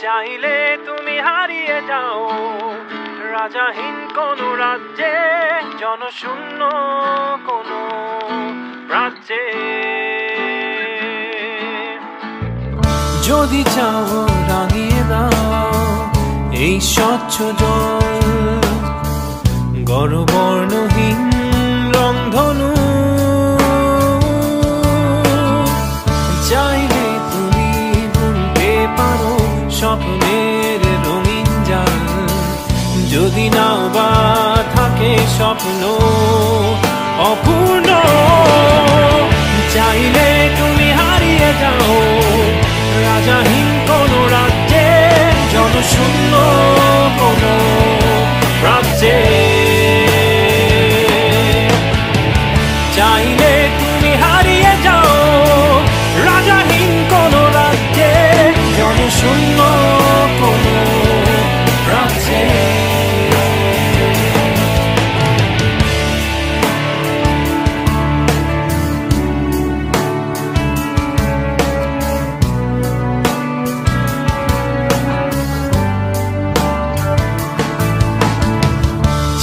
চাইলে তুমি হারিয়ে যাও রাজাহীন কোনো রাজ্যে, জনশূন্য কোনো রাজ্যে। যদি চাও রাঙিয়ে দাও এই স্বচ্ছ জল, গড়বর্ণহীন রংধনু। চাইলে তুমি বুনতে পারো স্বপ্নের রঙিন জাল, যদি নাও বা থাকে স্বপ্ন অপূর্ণ। চাইলে তুমি হারিয়ে যাও রাজাহীন কোনো রাজ্যে, জনশূন্য কোনো রাজ্যে। চাইলে তুমি হারিয়ে যাও রাজাহীন কোনো রাজ্যে, জনশূন্য কোনো রাজ্যে।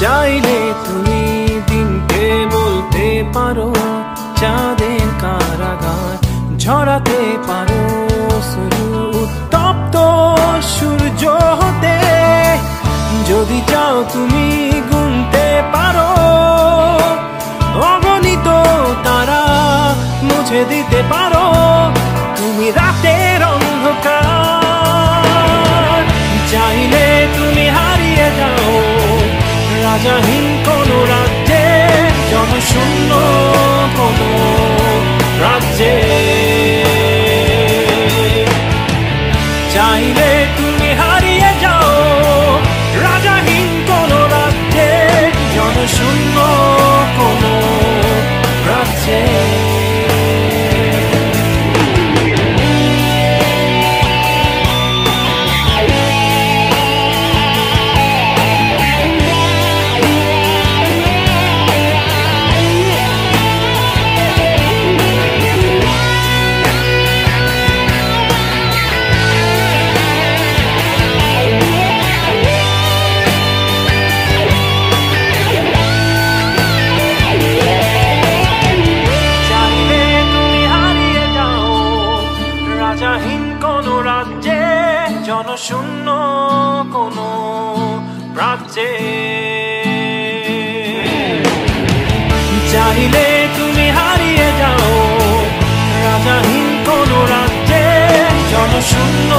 চাইলে তুমি দিনকে বলতে পারো চাঁদের কারাগার, ঝরাতে পারো শুরু উত্তপ্ত সূর্য হতে। যদি চাও তুমি গুনতে পারো অগণিত তারা, মুছে দিতে পারো তুমি রাতের অন্ধকার। চাইলে তুমি হারিয়ে যাও রাজাহীন কোনো রাজ্যে, জনশূন্য কোনো রাজ্যে। চাইলে তুমি হারিয়ে যাও রাজাহীন কোনো রাজ্যে, জনশূন্য কোনো রাজ্যে। রাজাহীন কোনো রাজ্যে, জনশূন্য কোনো রাজ্যে। চাইলে তুমি হারিয়ে যাও রাজাহীন কোনো রাজ্যে, জনশূন্য